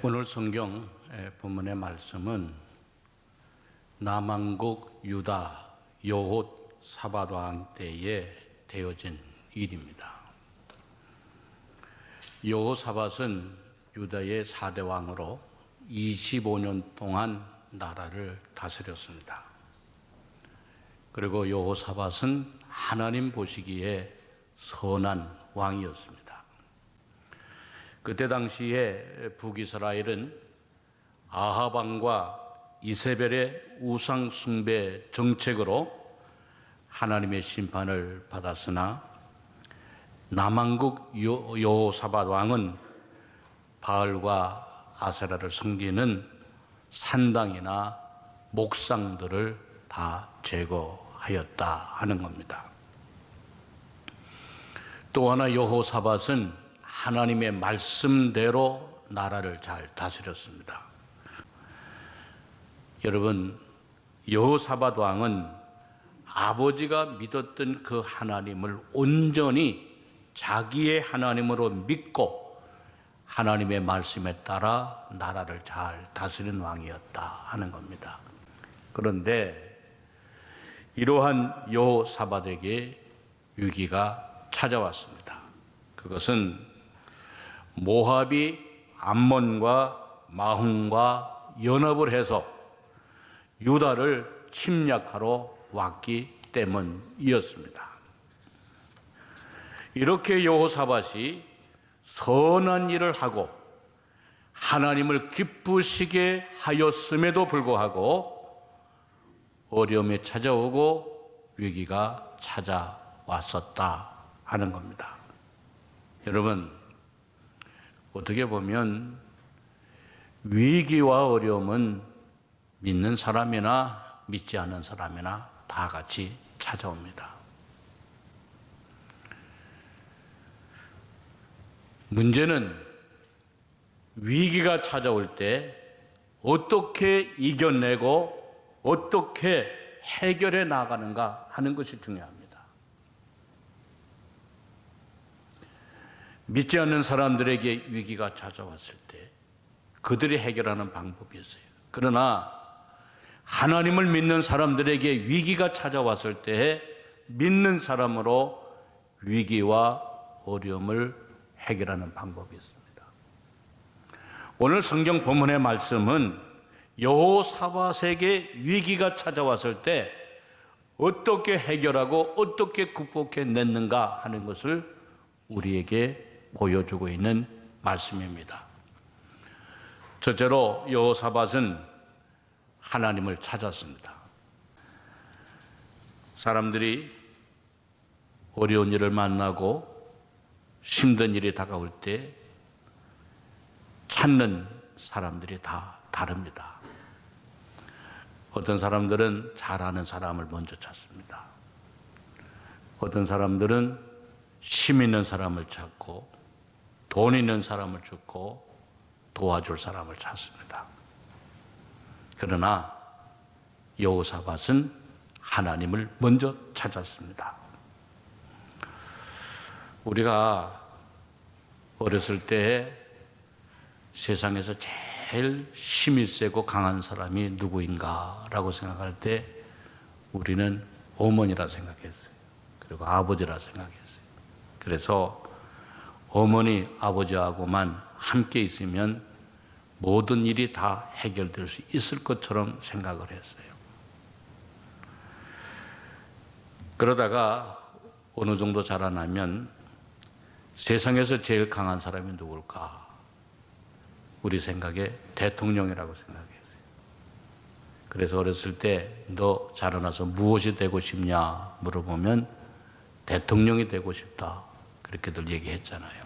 오늘 성경 본문의 말씀은 남왕국 유다 여호사밧 왕 때에 되어진 일입니다. 여호사밧은 유다의 4대 왕으로 25년 동안 나라를 다스렸습니다. 그리고 여호사밧은 하나님 보시기에 선한 왕이었습니다. 그때 당시에 북이스라엘은 아합 왕과 이세벨의 우상 숭배 정책으로 하나님의 심판을 받았으나 남왕국 여호사밧 왕은 바알과 아세라를 섬기는 산당이나 목상들을 다 제거하였다 하는 겁니다. 또 하나 여호사밧은 하나님의 말씀대로 나라를 잘 다스렸습니다. 여러분, 여호사밧 왕은 아버지가 믿었던 그 하나님을 온전히 자기의 하나님으로 믿고 하나님의 말씀에 따라 나라를 잘 다스린 왕이었다 하는 겁니다. 그런데 이러한 여호사밧에게 위기가 찾아왔습니다. 그것은 모압이 암몬과 마훈과 연합을 해서 유다를 침략하러 왔기 때문이었습니다. 이렇게 여호사밧이 선한 일을 하고 하나님을 기쁘시게 하였음에도 불구하고 어려움이 찾아오고 위기가 찾아왔었다 하는 겁니다. 여러분, 어떻게 보면 위기와 어려움은 믿는 사람이나 믿지 않는 사람이나 다 같이 찾아옵니다. 문제는 위기가 찾아올 때 어떻게 이겨내고 어떻게 해결해 나가는가 하는 것이 중요합니다. 믿지 않는 사람들에게 위기가 찾아왔을 때 그들이 해결하는 방법이 있어요. 그러나 하나님을 믿는 사람들에게 위기가 찾아왔을 때 믿는 사람으로 위기와 어려움을 해결하는 방법이 있습니다. 오늘 성경 본문의 말씀은 여호사밧에게 위기가 찾아왔을 때 어떻게 해결하고 어떻게 극복해냈는가 하는 것을 우리에게 보여주고 있는 말씀입니다. 첫째로 여호사밧은 하나님을 찾았습니다. 사람들이 어려운 일을 만나고 힘든 일이 다가올 때 찾는 사람들이 다 다릅니다. 어떤 사람들은 잘 아는 사람을 먼저 찾습니다. 어떤 사람들은 힘 있는 사람을 찾고 돈 있는 사람을 찾고 도와줄 사람을 찾습니다. 그러나 여호사밧은 하나님을 먼저 찾았습니다. 우리가 어렸을 때 세상에서 제일 힘이 세고 강한 사람이 누구인가라고 생각할 때 우리는 어머니라 생각했어요. 그리고 아버지라 생각했어요. 그래서 어머니, 아버지하고만 함께 있으면 모든 일이 다 해결될 수 있을 것처럼 생각을 했어요. 그러다가 어느 정도 자라나면 세상에서 제일 강한 사람이 누굴까? 우리 생각에 대통령이라고 생각했어요. 그래서 어렸을 때 너 자라나서 무엇이 되고 싶냐 물어보면 대통령이 되고 싶다. 그렇게들 얘기했잖아요.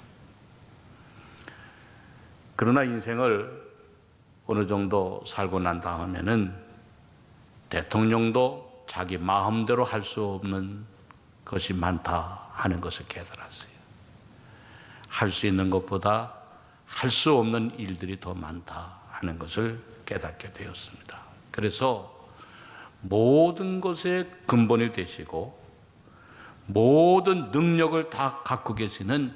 그러나 인생을 어느 정도 살고 난 다음에는 대통령도 자기 마음대로 할 수 없는 것이 많다 하는 것을 깨달았어요. 할 수 있는 것보다 할 수 없는 일들이 더 많다 하는 것을 깨닫게 되었습니다. 그래서 모든 것의 근본이 되시고 모든 능력을 다 갖고 계시는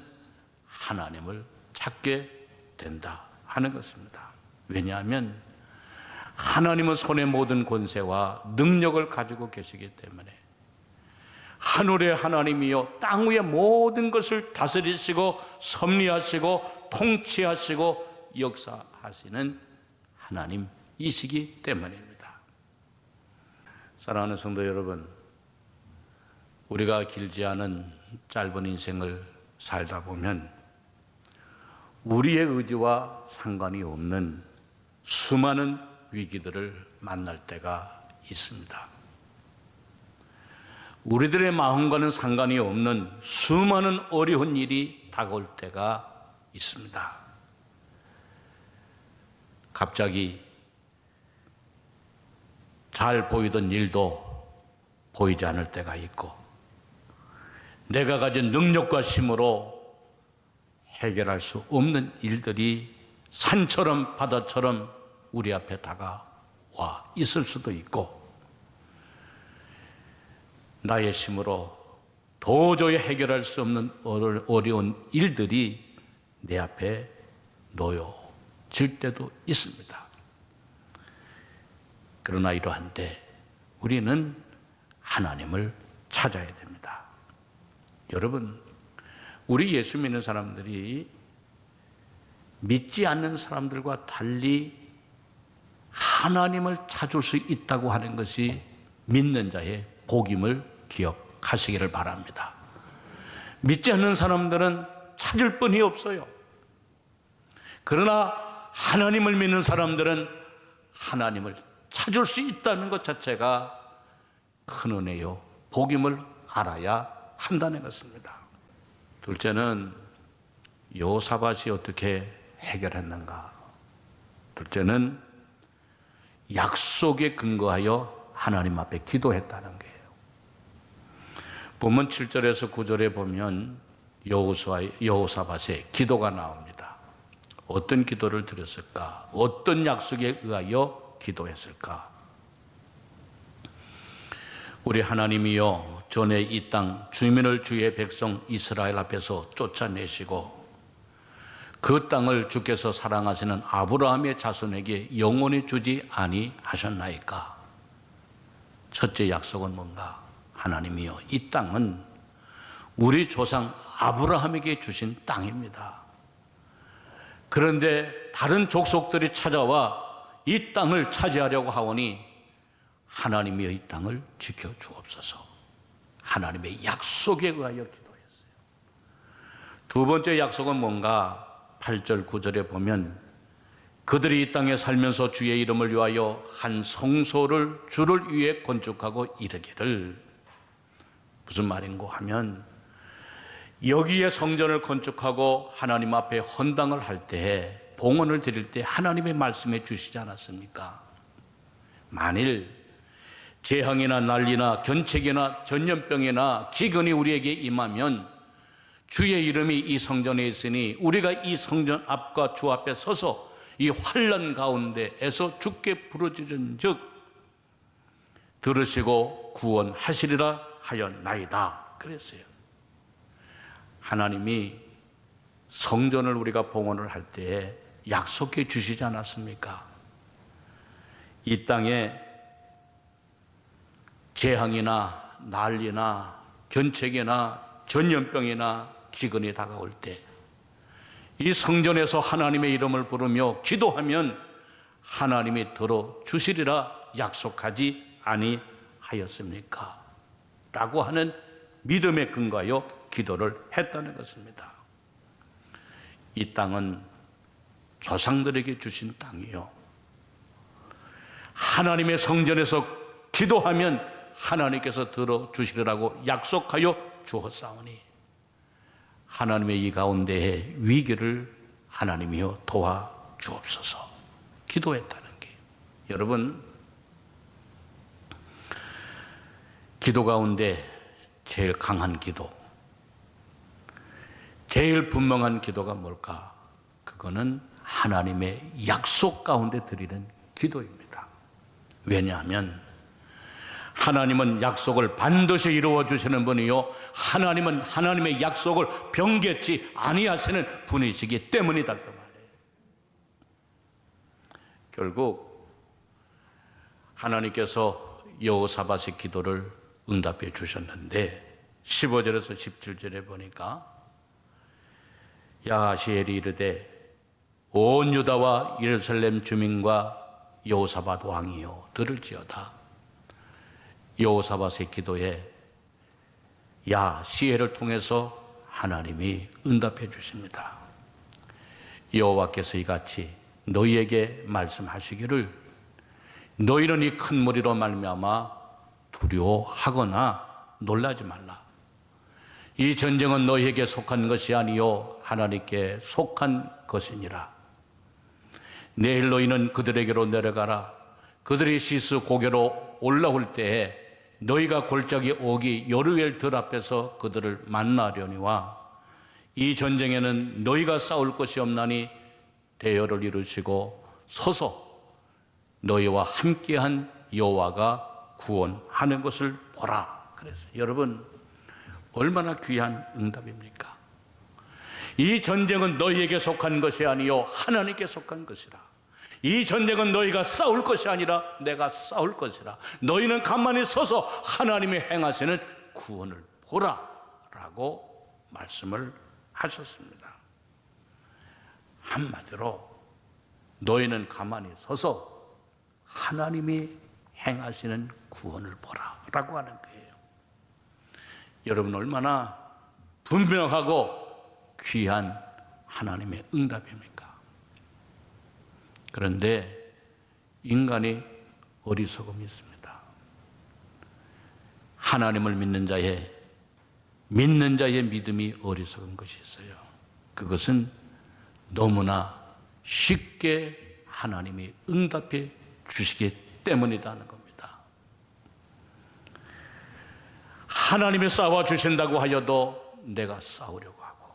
하나님을 찾게 된다 하는 것입니다. 왜냐하면 하나님은 손에 모든 권세와 능력을 가지고 계시기 때문에 하늘의 하나님이요 땅 위의 모든 것을 다스리시고 섭리하시고 통치하시고 역사하시는 하나님이시기 때문입니다. 사랑하는 성도 여러분, 우리가 길지 않은 짧은 인생을 살다 보면 우리의 의지와 상관이 없는 수많은 위기들을 만날 때가 있습니다. 우리들의 마음과는 상관이 없는 수많은 어려운 일이 다가올 때가 있습니다. 갑자기 잘 보이던 일도 보이지 않을 때가 있고, 내가 가진 능력과 힘으로 해결할 수 없는 일들이 산처럼 바다처럼 우리 앞에 다가와 있을 수도 있고, 나의 힘으로 도저히 해결할 수 없는 어려운 일들이 내 앞에 놓여질 때도 있습니다. 그러나 이러한 때 우리는 하나님을 찾아야 됩니다. 여러분, 우리 예수 믿는 사람들이 믿지 않는 사람들과 달리 하나님을 찾을 수 있다고 하는 것이 믿는 자의 복임을 기억하시기를 바랍니다. 믿지 않는 사람들은 찾을 뿐이 없어요. 그러나 하나님을 믿는 사람들은 하나님을 찾을 수 있다는 것 자체가 큰 은혜요, 복임을 알아야 한다는 것입니다. 둘째는 여호사밧이 어떻게 해결했는가? 둘째는 약속에 근거하여 하나님 앞에 기도했다는 거예요. 본문 7절에서 9절에 보면 여호사밧의 기도가 나옵니다. 어떤 기도를 드렸을까? 어떤 약속에 의하여 기도했을까? 우리 하나님이여, 전에 이 땅 주민을 주의 백성 이스라엘 앞에서 쫓아내시고 그 땅을 주께서 사랑하시는 아브라함의 자손에게 영원히 주지 아니하셨나이까? 첫째 약속은 뭔가? 하나님이여, 이 땅은 우리 조상 아브라함에게 주신 땅입니다. 그런데 다른 족속들이 찾아와 이 땅을 차지하려고 하오니 하나님이여, 이 땅을 지켜주옵소서. 하나님의 약속에 의하여 기도했어요. 두 번째 약속은 뭔가? 8절 9절에 보면 그들이 이 땅에 살면서 주의 이름을 위하여 한 성소를 주를 위해 건축하고 이르기를, 무슨 말인고 하면 여기에 성전을 건축하고 하나님 앞에 헌당을 할 때에, 봉헌을 드릴 때 하나님의 말씀해 주시지 않았습니까? 만일 재앙이나 난리나 견책이나 전염병이나 기근이 우리에게 임하면 주의 이름이 이 성전에 있으니 우리가 이 성전 앞과 주 앞에 서서 이 환난 가운데에서 주께 부르짖은즉 들으시고 구원하시리라 하였나이다. 그랬어요. 하나님이 성전을 우리가 봉헌을 할 때에 약속해 주시지 않았습니까? 이 땅에 재앙이나 난리나 견책이나 전염병이나 기근이 다가올 때 이 성전에서 하나님의 이름을 부르며 기도하면 하나님이 들어주시리라 약속하지 아니하였습니까? 라고 하는 믿음에 근거하여 기도를 했다는 것입니다. 이 땅은 조상들에게 주신 땅이요, 하나님의 성전에서 기도하면 하나님께서 들어주시리라고 약속하여 주었사오니 하나님의 이 가운데의 위기를 하나님이여 도와주옵소서 기도했다는 게, 여러분, 기도 가운데 제일 강한 기도, 제일 분명한 기도가 뭘까? 그거는 하나님의 약속 가운데 드리는 기도입니다. 왜냐하면 하나님은 약속을 반드시 이루어 주시는 분이요, 하나님은 하나님의 약속을 변개치 아니하시는 분이시기 때문이다, 그 말이에요. 결국 하나님께서 여호사밧의 기도를 응답해 주셨는데 15절에서 17절에 보니까 야하시엘이 이르되 온 유다와 예루살렘 주민과 여호사밧 왕이여 들을지어다. 여호사밧의 기도에 야시엘을 통해서 하나님이 응답해 주십니다. 여호와께서 이같이 너희에게 말씀하시기를 너희는 이 큰 무리로 말미암아 두려워하거나 놀라지 말라. 이 전쟁은 너희에게 속한 것이 아니요 하나님께 속한 것이니라. 내일 너희는 그들에게로 내려가라. 그들이 시스 고개로 올라올 때에 너희가 골짜기 오기 여루엘 들 앞에서 그들을 만나려니와 이 전쟁에는 너희가 싸울 것이 없나니 대열을 이루시고 서서 너희와 함께한 여호와가 구원하는 것을 보라. 그랬어요. 여러분, 얼마나 귀한 응답입니까? 이 전쟁은 너희에게 속한 것이 아니요 하나님께 속한 것이라. 이 전쟁은 너희가 싸울 것이 아니라 내가 싸울 것이라. 너희는 가만히 서서 하나님의 행하시는 구원을 보라 라고 말씀을 하셨습니다. 한마디로 너희는 가만히 서서 하나님이 행하시는 구원을 보라 라고 하는 거예요. 여러분, 얼마나 분명하고 귀한 하나님의 응답입니까? 그런데 인간이 어리석음이 있습니다. 하나님을 믿는 자의 믿음이 어리석은 것이 있어요. 그것은 너무나 쉽게 하나님이 응답해 주시기 때문이라는 겁니다. 하나님이 싸워주신다고 하여도 내가 싸우려고 하고,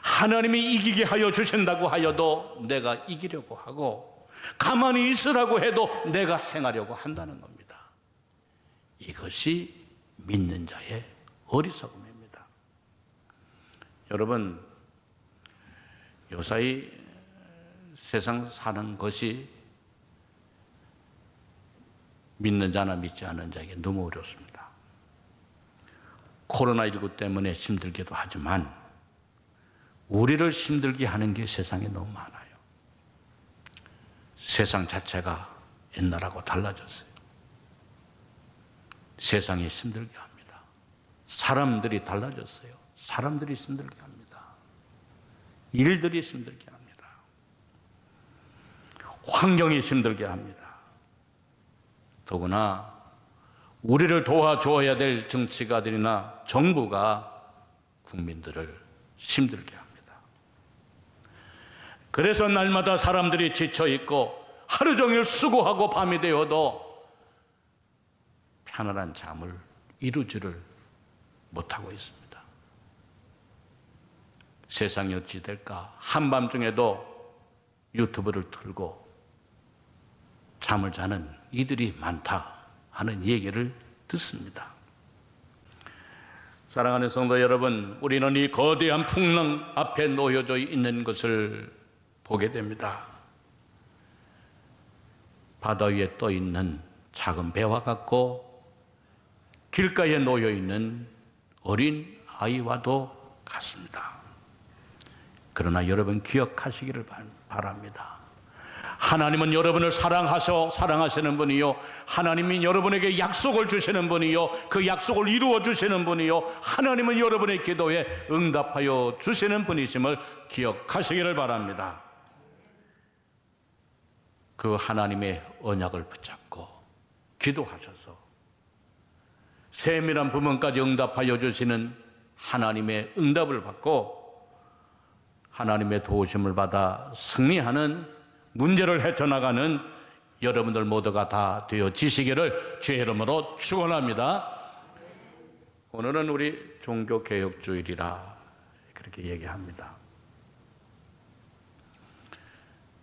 하나님이 이기게 하여 주신다고 하여도 내가 이기려고 하고, 가만히 있으라고 해도 내가 행하려고 한다는 겁니다. 이것이 믿는 자의 어리석음입니다. 여러분, 요사이 세상 사는 것이 믿는 자나 믿지 않는 자에게 너무 어렵습니다. 코로나19 때문에 힘들기도 하지만 우리를 힘들게 하는 게 세상에 너무 많아요. 세상 자체가 옛날하고 달라졌어요. 세상이 힘들게 합니다. 사람들이 달라졌어요. 사람들이 힘들게 합니다. 일들이 힘들게 합니다. 환경이 힘들게 합니다. 더구나 우리를 도와줘야 될 정치가들이나 정부가 국민들을 힘들게 합니다. 그래서 날마다 사람들이 지쳐있고 하루 종일 수고하고 밤이 되어도 편안한 잠을 이루지를 못하고 있습니다. 세상이 어찌 될까? 한밤중에도 유튜브를 틀고 잠을 자는 이들이 많다 하는 얘기를 듣습니다. 사랑하는 성도 여러분, 우리는 이 거대한 풍랑 앞에 놓여져 있는 것을 보게 됩니다. 바다 위에 떠 있는 작은 배와 같고 길가에 놓여 있는 어린 아이와도 같습니다. 그러나 여러분 기억하시기를 바랍니다. 하나님은 여러분을 사랑하시는 분이요, 하나님이 여러분에게 약속을 주시는 분이요, 그 약속을 이루어 주시는 분이요, 하나님은 여러분의 기도에 응답하여 주시는 분이심을 기억하시기를 바랍니다. 그 하나님의 언약을 붙잡고 기도하셔서 세밀한 부분까지 응답하여 주시는 하나님의 응답을 받고 하나님의 도우심을 받아 승리하는, 문제를 헤쳐나가는 여러분들 모두가 다 되어지시기를 주의 이름으로 축원합니다. 오늘은 우리 종교개혁주일이라 그렇게 얘기합니다.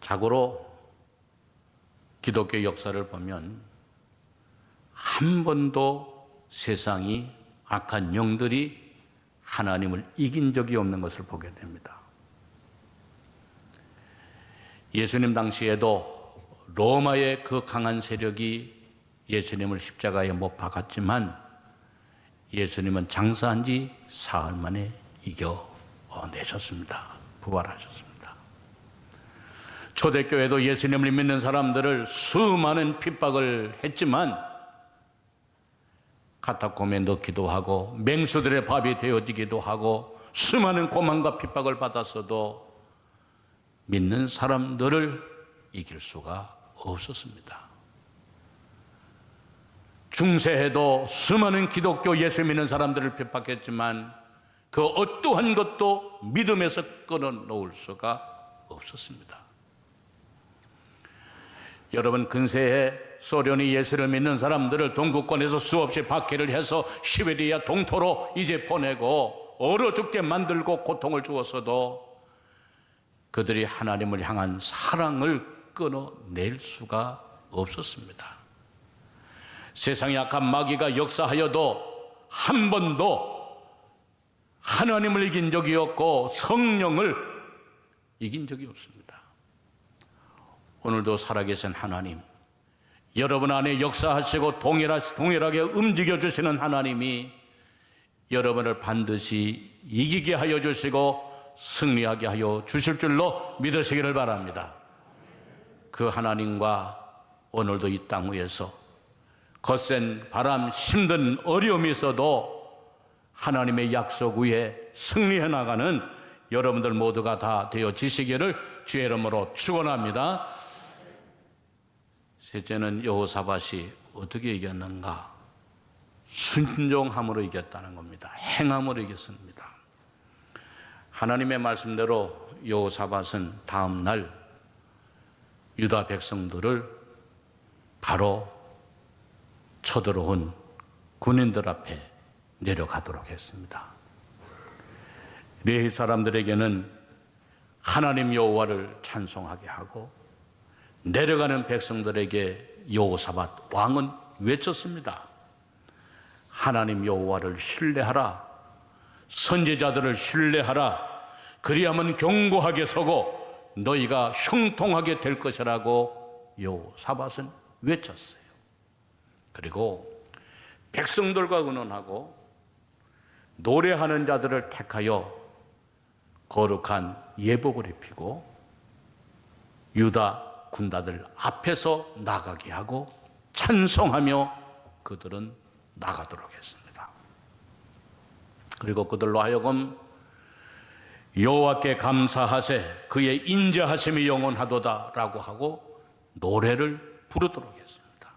자고로 기독교 역사를 보면 한 번도 세상이 악한 영들이 하나님을 이긴 적이 없는 것을 보게 됩니다. 예수님 당시에도 로마의 그 강한 세력이 예수님을 십자가에 못 박았지만 예수님은 장사한 지 사흘 만에 이겨내셨습니다. 부활하셨습니다. 초대교회도 예수님을 믿는 사람들을 수많은 핍박을 했지만 카타콤에 넣기도 하고 맹수들의 밥이 되어지기도 하고 수많은 고난과 핍박을 받았어도 믿는 사람들을 이길 수가 없었습니다. 중세에도 수많은 기독교 예수 믿는 사람들을 핍박했지만 그 어떠한 것도 믿음에서 끊어놓을 수가 없었습니다. 여러분, 근세에 소련이 예수를 믿는 사람들을 동구권에서 수없이 박해를 해서 시베리아 동토로 이제 보내고 얼어 죽게 만들고 고통을 주었어도 그들이 하나님을 향한 사랑을 끊어낼 수가 없었습니다. 세상의 악한 마귀가 역사하여도 한 번도 하나님을 이긴 적이 없고 성령을 이긴 적이 없습니다. 오늘도 살아계신 하나님, 여러분 안에 역사하시고 동일하게 움직여주시는 하나님이 여러분을 반드시 이기게 하여 주시고 승리하게 하여 주실 줄로 믿으시기를 바랍니다. 그 하나님과 오늘도 이 땅 위에서 거센 바람, 힘든 어려움이 있어도 하나님의 약속 위에 승리해 나가는 여러분들 모두가 다 되어지시기를 주의 이름으로 축원합니다. 셋째는 여호사밧이 어떻게 이겼는가? 순종함으로 이겼다는 겁니다. 행함으로 이겼습니다. 하나님의 말씀대로 여호사밧은 다음 날 유다 백성들을 바로 쳐들어온 군인들 앞에 내려가도록 했습니다. 레위 사람들에게는 하나님 여호와를 찬송하게 하고 내려가는 백성들에게 여호사밧 왕은 외쳤습니다. 하나님 여호와를 신뢰하라. 선지자들을 신뢰하라. 그리하면 견고하게 서고 너희가 형통하게 될 것이라고 여호사밧은 외쳤어요. 그리고 백성들과 의논하고 노래하는 자들을 택하여 거룩한 예복을 입히고 유다 군다들 앞에서 나가게 하고 찬송하며 그들은 나가도록 했습니다. 그리고 그들로 하여금 여호와께 감사하세 그의 인자하심이 영원하도다 라고 하고 노래를 부르도록 했습니다.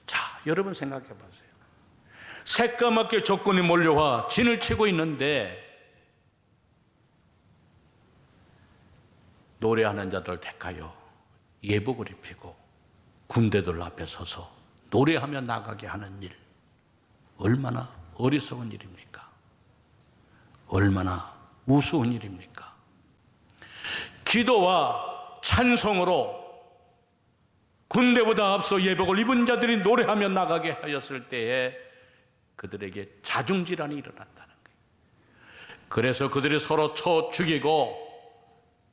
자, 여러분 생각해 보세요. 새까맣게 적군이 몰려와 진을 치고 있는데 노래하는 자들 택하여 예복을 입히고 군대들 앞에 서서 노래하며 나가게 하는 일, 얼마나 어리석은 일입니까? 얼마나 우스운 일입니까? 기도와 찬송으로 군대보다 앞서 예복을 입은 자들이 노래하며 나가게 하였을 때에 그들에게 자중질환이 일어났다는 거예요. 그래서 그들이 서로 쳐 죽이고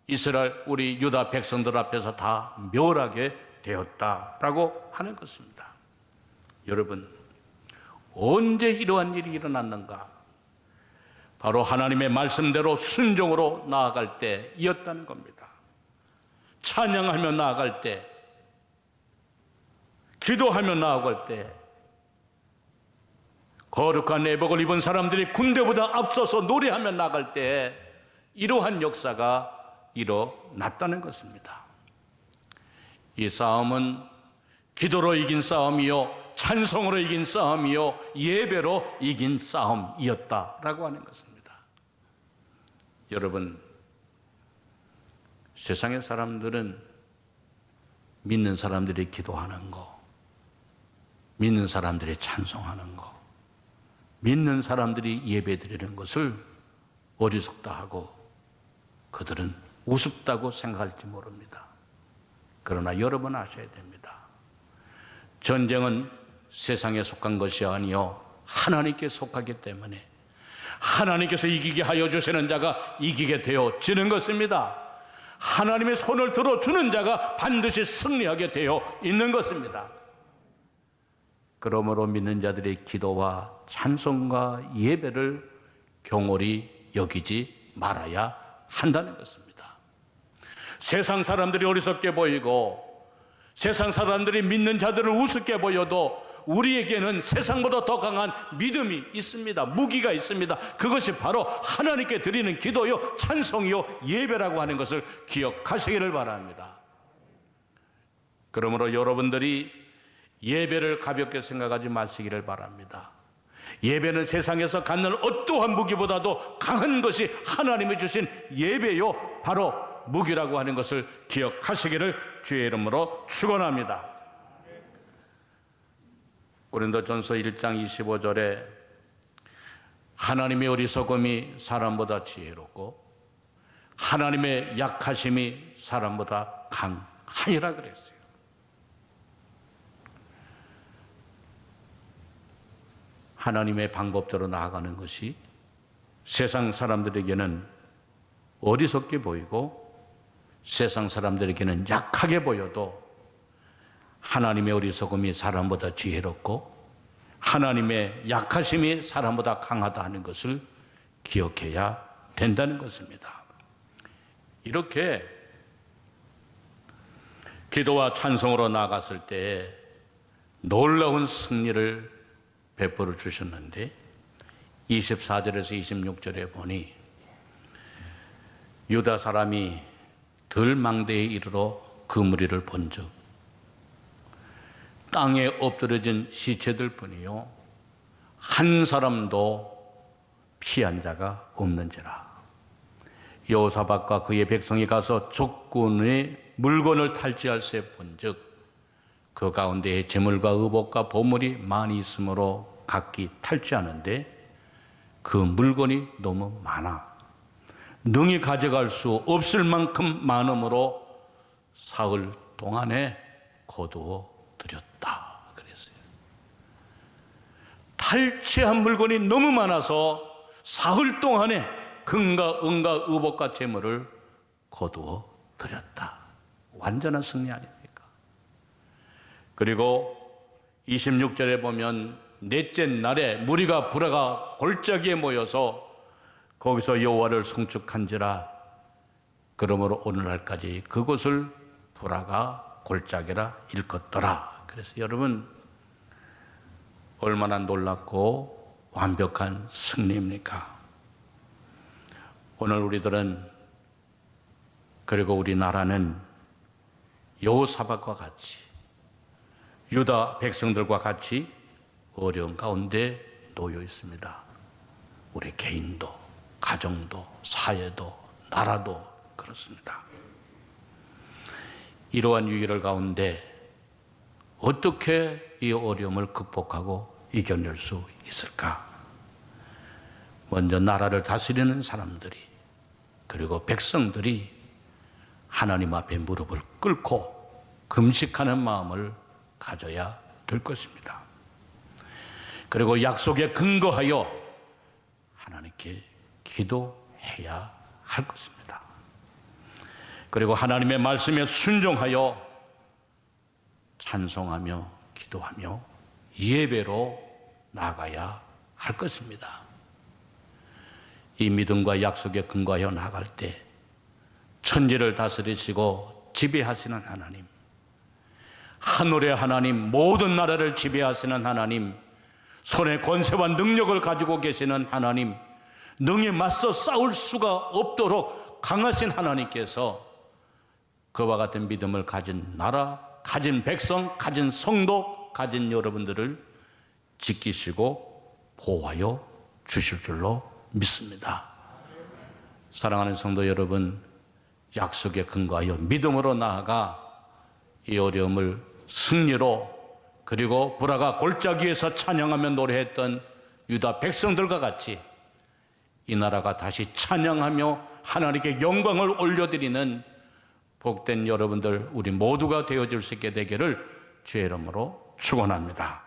이스라엘 우리 유다 백성들 앞에서 다 멸하게 되었다라고 하는 것입니다. 여러분, 언제 이러한 일이 일어났는가? 바로 하나님의 말씀대로 순종으로 나아갈 때이었다는 겁니다. 찬양하며 나아갈 때, 기도하며 나아갈 때, 거룩한 예복을 입은 사람들이 군대보다 앞서서 노래하며 나아갈 때 이러한 역사가 일어났다는 것입니다. 이 싸움은 기도로 이긴 싸움이요, 찬송으로 이긴 싸움이요, 예배로 이긴 싸움이었다라고 하는 것입니다. 여러분, 세상의 사람들은 믿는 사람들이 기도하는 거, 믿는 사람들이 찬송하는 거, 믿는 사람들이 예배드리는 것을 어리석다 하고 그들은 우습다고 생각할지 모릅니다. 그러나 여러분 아셔야 됩니다. 전쟁은 세상에 속한 것이 아니요 하나님께 속하기 때문에 하나님께서 이기게 하여 주시는 자가 이기게 되어지는 것입니다. 하나님의 손을 들어주는 자가 반드시 승리하게 되어 있는 것입니다. 그러므로 믿는 자들의 기도와 찬송과 예배를 경홀히 여기지 말아야 한다는 것입니다. 세상 사람들이 어리석게 보이고 세상 사람들이 믿는 자들을 우습게 보여도 우리에게는 세상보다 더 강한 믿음이 있습니다. 무기가 있습니다. 그것이 바로 하나님께 드리는 기도요, 찬송이요, 예배라고 하는 것을 기억하시기를 바랍니다. 그러므로 여러분들이 예배를 가볍게 생각하지 마시기를 바랍니다. 예배는 세상에서 갖는 어떠한 무기보다도 강한 것이 하나님이 주신 예배요, 바로 무기라고 하는 것을 기억하시기를 주의 이름으로 축원합니다. 고린도전서 1장 25절에 하나님의 어리석음이 사람보다 지혜롭고 하나님의 약하심이 사람보다 강하니라 그랬어요. 하나님의 방법대로 나아가는 것이 세상 사람들에게는 어리석게 보이고 세상 사람들에게는 약하게 보여도 하나님의 어리석음이 사람보다 지혜롭고 하나님의 약하심이 사람보다 강하다 하는 것을 기억해야 된다는 것입니다. 이렇게 기도와 찬송으로 나아갔을 때 놀라운 승리를 베풀어 주셨는데 24절에서 26절에 보니 유다 사람이 들망대에 이르러 그 무리를 본즉 땅에 엎드려진 시체들 뿐이요 한 사람도 피한 자가 없는지라. 여호사밧과 그의 백성이 가서 적군의 물건을 탈취할새 본즉 그 가운데에 재물과 의복과 보물이 많이 있으므로 각기 탈취하는데 그 물건이 너무 많아 능히 가져갈 수 없을 만큼 많음으로 사흘 동안에 거두어 드렸다 그랬어요. 탈취한 물건이 너무 많아서 사흘 동안에 금과 은과 의복과 재물을 거두어 드렸다. 완전한 승리 아닙니까? 그리고 26절에 보면 넷째 날에 무리가 불화가 골짜기에 모여서 거기서 여호와를 송축한지라. 그러므로 오늘날까지 그곳을 불화가 골짜기라 일컫더라. 그래서 여러분 얼마나 놀랍고 완벽한 승리입니까? 오늘 우리들은 그리고 우리나라는 여호사밧과 같이 유다 백성들과 같이 어려운 가운데 놓여 있습니다. 우리 개인도 가정도 사회도 나라도 그렇습니다. 이러한 위기를 가운데 어떻게 이 어려움을 극복하고 이겨낼 수 있을까? 먼저 나라를 다스리는 사람들이 그리고 백성들이 하나님 앞에 무릎을 꿇고 금식하는 마음을 가져야 될 것입니다. 그리고 약속에 근거하여 하나님께 기도해야 할 것입니다. 그리고 하나님의 말씀에 순종하여 찬송하며 기도하며 예배로 나아가야 할 것입니다. 이 믿음과 약속에 근거하여 나아갈 때 천지를 다스리시고 지배하시는 하나님, 하늘의 하나님, 모든 나라를 지배하시는 하나님, 손에 권세와 능력을 가지고 계시는 하나님, 능히 맞서 싸울 수가 없도록 강하신 하나님께서 그와 같은 믿음을 가진 나라, 가진 백성, 가진 성도, 가진 여러분들을 지키시고 보호하여 주실 줄로 믿습니다. 사랑하는 성도 여러분, 약속에 근거하여 믿음으로 나아가 이 어려움을 승리로, 그리고 불화가 골짜기에서 찬양하며 노래했던 유다 백성들과 같이 이 나라가 다시 찬양하며 하나님께 영광을 올려드리는 복된 여러분들 우리 모두가 되어줄 수 있게 되기를 주의 이름으로 축원합니다.